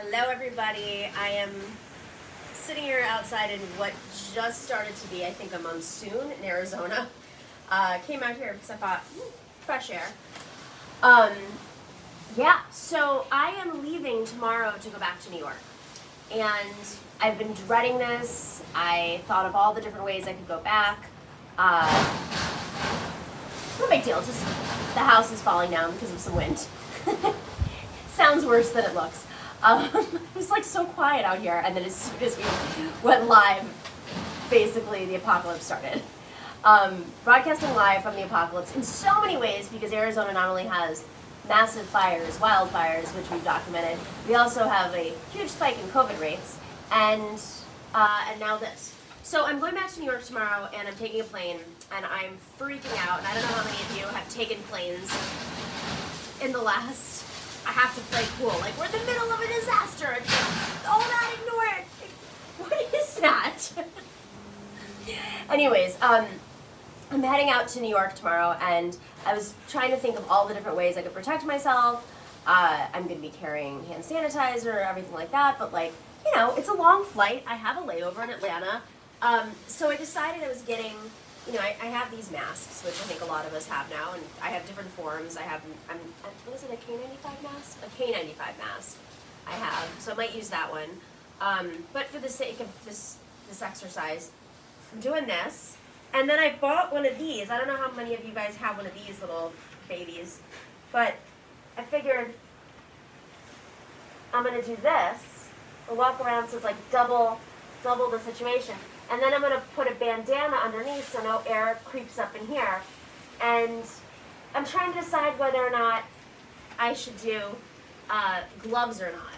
Hello everybody, I am sitting here outside in what just started to be, I think, a monsoon in Arizona. Came out here because I thought, fresh air. Yeah, so I am leaving tomorrow to go back to New York. And I've been dreading this. I thought of all the different ways I could go back. No big deal, just the house is falling down because of some wind. Sounds worse than it looks. It was like so quiet out here, and then as soon as we went live, basically the apocalypse started. Broadcasting live from the apocalypse in so many ways, because Arizona not only has massive fires, wildfires, which we've documented, we also have a huge spike in COVID rates, and now this. So I'm going back to New York tomorrow, and I'm taking a plane, and I'm freaking out, and I don't know how many of you have taken planes in the last... I have to play cool. Like, we're in the middle of a disaster. All that, ignore it. What is that? Anyways, I'm heading out to New York tomorrow, and I was trying to think of all the different ways I could protect myself. I'm going to be carrying hand sanitizer, everything like that, but like, you know, it's a long flight. I have a layover in Atlanta. So I decided I was getting... You know, I have these masks, which I think a lot of us have now, and I have different forms. What is it, a K95 mask? A K95 mask I have, so I might use that one. But for the sake of this exercise, I'm doing this. And then I bought one of these. I don't know how many of you guys have one of these little babies, but I figured I'm going to do this. I'll walk around so it's like double the situation. And then I'm going to put a bandana underneath so no air creeps up in here. And I'm trying to decide whether or not I should do gloves or not.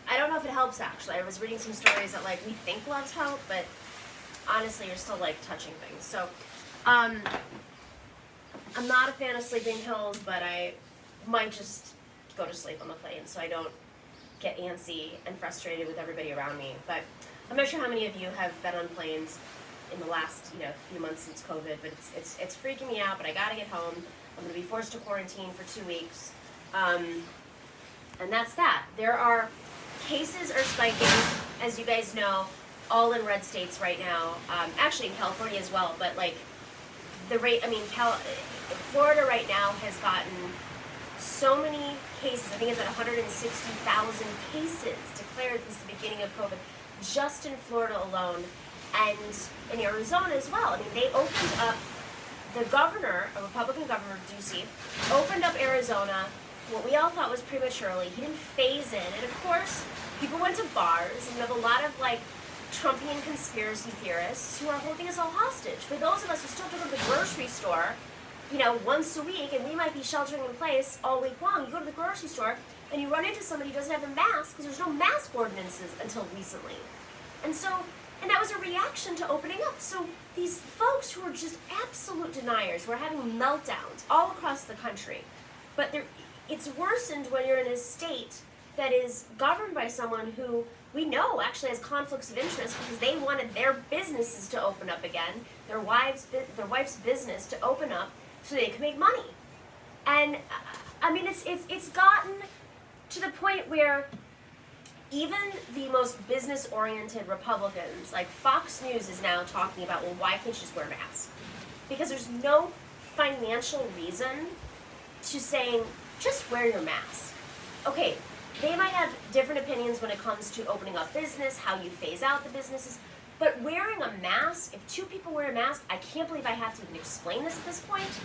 I don't know if it helps, actually. I was reading some stories that, like, we think gloves help, but honestly, you're still, like, touching things. So, I'm not a fan of sleeping pills, but I might just go to sleep on the plane so I don't get antsy and frustrated with everybody around me. But I'm not sure how many of you have been on planes in the last, few months since COVID, but it's freaking me out, but I gotta get home. I'm gonna be forced to quarantine for 2 weeks. And that's that. There are cases are spiking, as you guys know, all in red states right now. Actually in California as well, but like the rate, Florida right now has gotten so many cases. I think it's at 160,000 cases declared since the beginning of COVID. Just in Florida alone, and in Arizona as well. I mean, they opened up, the governor, a Republican governor, Ducey, opened up Arizona, what we all thought was prematurely. He didn't phase in, and of course, people went to bars, and you have a lot of, like, Trumpian conspiracy theorists who are holding us all hostage. For those of us who still have to go to the grocery store, once a week, and we might be sheltering in place all week long, you go to the grocery store, and you run into somebody who doesn't have a mask because there's no mask ordinances until recently. And that was a reaction to opening up. So these folks who are just absolute deniers, were having meltdowns all across the country. But it's worsened when you're in a state that is governed by someone who we know actually has conflicts of interest because they wanted their businesses to open up again, their wife's business to open up so they could make money. And it's gotten to the point where even the most business-oriented Republicans, like Fox News is now talking about, well, why can't you just wear a mask? Because there's no financial reason to saying, just wear your mask. Okay, they might have different opinions when it comes to opening up business, how you phase out the businesses, but wearing a mask, if 2 people wear a mask, I can't believe I have to even explain this at this point,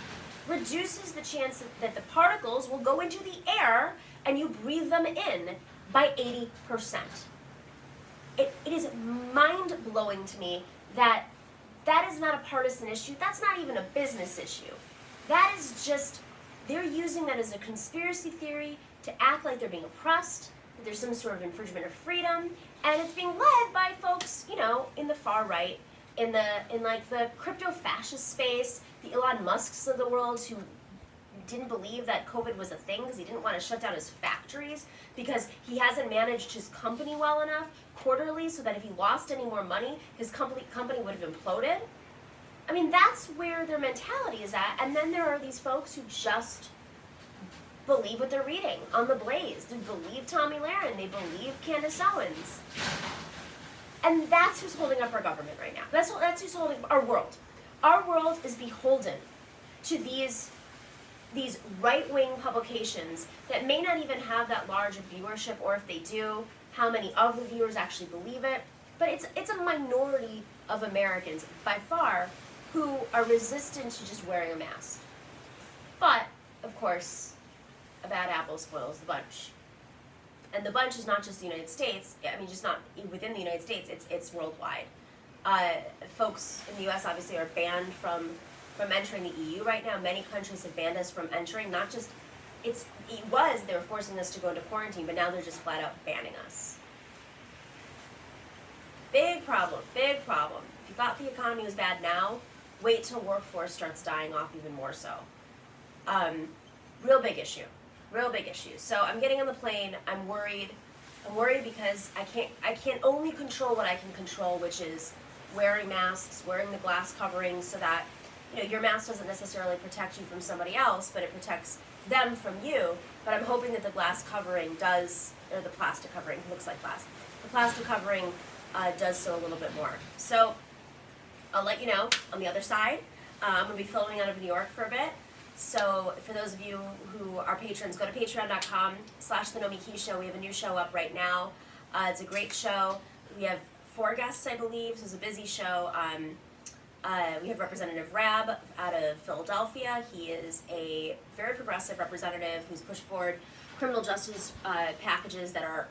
reduces the chance that the particles will go into the air and you breathe them in by 80%. It is mind-blowing to me that is not a partisan issue. That's not even a business issue. That is just, they're using that as a conspiracy theory to act like they're being oppressed, that there's some sort of infringement of freedom, and it's being led by folks, in the far right, in the crypto-fascist space, the Elon Musks of the world who didn't believe that COVID was a thing because he didn't want to shut down his factories because he hasn't managed his company well enough quarterly so that if he lost any more money, his company would have imploded. I mean, that's where their mentality is at. And then there are these folks who just believe what they're reading on The Blaze. They believe Tommy Lahren. They believe Candace Owens. And that's who's holding up our government right now. That's who's holding up our world. Our world is beholden to these right-wing publications that may not even have that large of viewership, or if they do, how many of the viewers actually believe it. But it's a minority of Americans, by far, who are resistant to just wearing a mask. But, of course, a bad apple spoils the bunch. And the bunch is not just the United States, I mean, just not within the United States, it's worldwide. Folks in the US obviously are banned from entering the EU right now. Many countries have banned us from entering, not just, they were forcing us to go into quarantine, but now they're just flat out banning us. Big problem, big problem. If you thought the economy was bad now, wait till workforce starts dying off even more so. Real big issue. Real big issue. So I'm getting on the plane. I'm worried. I'm worried because I can't only control what I can control, which is wearing masks, wearing the glass covering, so that your mask doesn't necessarily protect you from somebody else, but it protects them from you. But I'm hoping that the glass covering does, or the plastic covering, looks like glass. The plastic covering does so a little bit more. So I'll let you know on the other side. I'm going to be filming out of New York for a bit. So for those of you who are patrons, go to patreon.com/The Nomiki Show. We have a new show up right now. It's a great show. We have 4 guests, I believe, so it's a busy show. We have Representative Rabb out of Philadelphia. He is a very progressive representative who's pushed forward criminal justice packages that are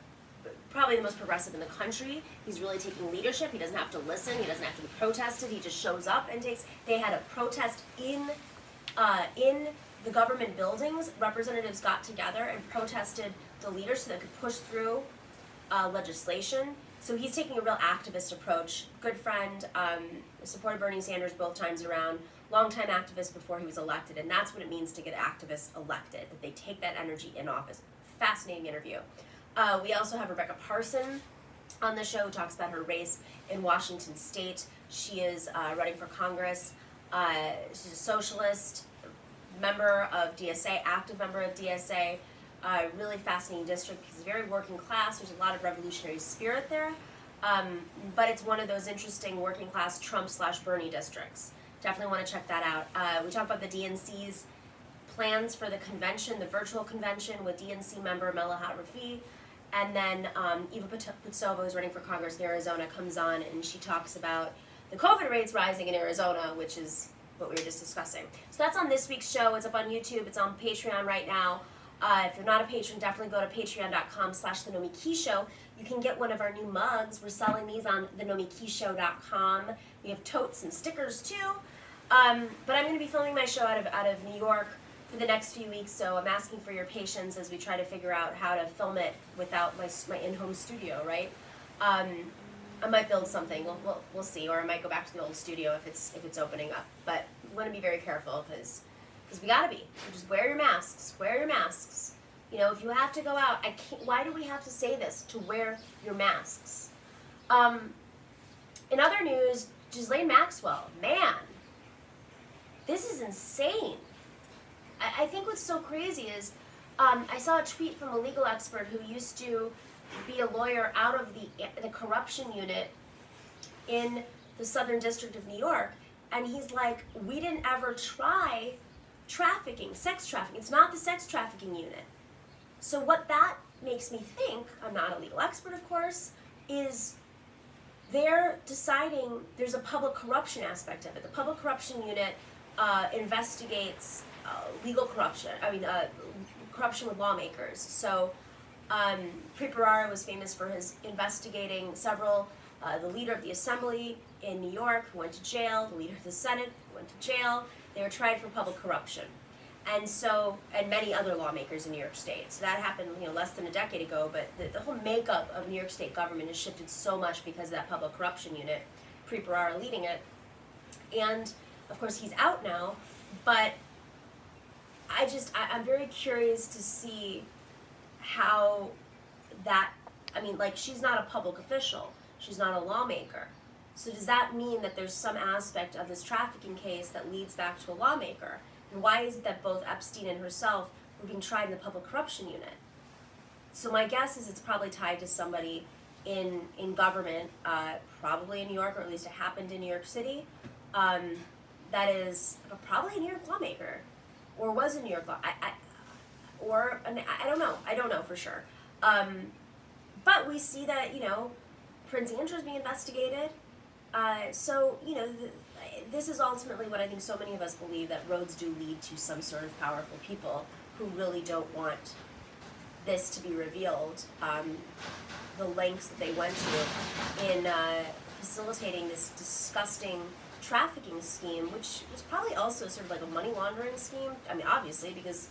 probably the most progressive in the country. He's really taking leadership. He doesn't have to listen. He doesn't have to be protested. He just shows up and takes. They had a protest in the government buildings. Representatives got together and protested the leaders so they could push through legislation. So he's taking a real activist approach. Good friend, supported Bernie Sanders both times around, longtime activist before he was elected, and that's what it means to get activists elected, that they take that energy in office. Fascinating interview. We also have Rebecca Parson on the show who talks about her race in Washington State. She is running for Congress. She's a socialist, member of DSA, active member of DSA. Really fascinating district because it's very working class. There's a lot of revolutionary spirit there. But it's one of those interesting working class Trump/Bernie districts. Definitely want to check that out. We talk about the DNC's plans for the convention, the virtual convention with DNC member Melahat Rafi. And then Eva Putsova, who's running for Congress in Arizona, comes on and she talks about the COVID rates rising in Arizona, which is what we were just discussing. So that's on this week's show. It's up on YouTube. It's on Patreon right now. If you're not a patron, definitely go to patreon.com/The Nomiki Show. You can get one of our new mugs. We're selling these on thenomikishow.com. We have totes and stickers too. But I'm going to be filming my show out of New York for the next few weeks, so I'm asking for your patience as we try to figure out how to film it without my in-home studio, right? I might build something. We'll see, or I might go back to the old studio if it's opening up. But we want to be very careful because we gotta be. So just wear your masks. Wear your masks. If you have to go out, why do we have to say this? To wear your masks. In other news, Ghislaine Maxwell, man, this is insane. I think what's so crazy is I saw a tweet from a legal expert who used to be a lawyer out of the corruption unit in the Southern District of New York, and he's like, we didn't ever try trafficking, sex trafficking. It's not the sex trafficking unit. So what that makes me think, I'm not a legal expert of course, is they're deciding there's a public corruption aspect of it. The public corruption unit investigates legal corruption, corruption with lawmakers. So Preet was famous for his investigating several, the leader of the assembly in New York who went to jail, the leader of the Senate who went to jail. They were tried for public corruption. And many other lawmakers in New York State. So that happened, less than a decade ago, but the whole makeup of New York State government has shifted so much because of that public corruption unit, Preet leading it. And of course he's out now, but I'm very curious to see how that, she's not a public official, she's not a lawmaker. So does that mean that there's some aspect of this trafficking case that leads back to a lawmaker? And why is it that both Epstein and herself who are being tried in the public corruption unit. So my guess is it's probably tied to somebody in government, probably in New York, or at least it happened in New York City. That is probably a New York lawmaker, or was a New York law. I don't know. I don't know for sure. But we see that, you know, Prince Andrew is being investigated. So, you know, this is ultimately what I think so many of us believe, that roads do lead to some sort of powerful people who really don't want this to be revealed. The lengths that they went to in facilitating this disgusting trafficking scheme, which was probably also sort of like a money laundering scheme. I mean, obviously, because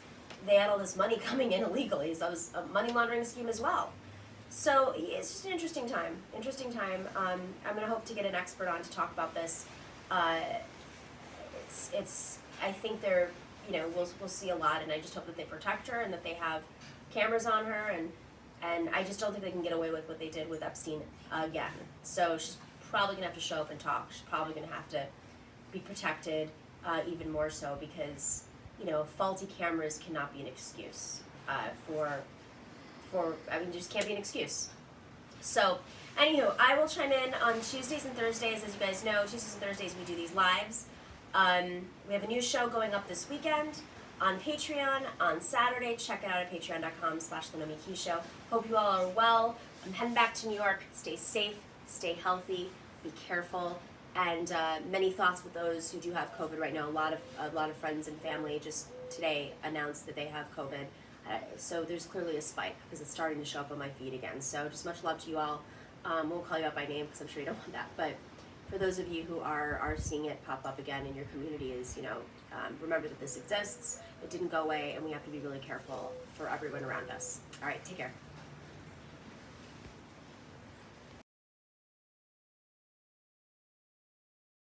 they had all this money coming in illegally, so it was a money laundering scheme as well. So it's just an interesting time. I'm going to hope to get an expert on to talk about this. It's. I think they're, you know, we'll see a lot, and I just hope that they protect her and that they have cameras on her, and I just don't think they can get away with what they did with Epstein again. So she's probably going to have to show up and talk. She's probably going to have to be protected even more so, because, you know, faulty cameras cannot be an excuse I mean, just can't be an excuse. So, anywho, I will chime in on Tuesdays and Thursdays. As you guys know, Tuesdays and Thursdays we do these lives. We have a new show going up this weekend on Patreon on Saturday. Check it out at patreon.com/the Show. Hope you all are well. I'm heading back to New York. Stay safe, stay healthy, be careful, and many thoughts with those who do have COVID right now. A lot of friends and family just today announced that they have COVID. So there's clearly a spike because it's starting to show up on my feed again. So just much love to you all. Won't call you out by name because I'm sure you don't want that. But for those of you who are seeing it pop up again in your communities, you know, remember that this exists. It didn't go away, and we have to be really careful for everyone around us. All right, take care.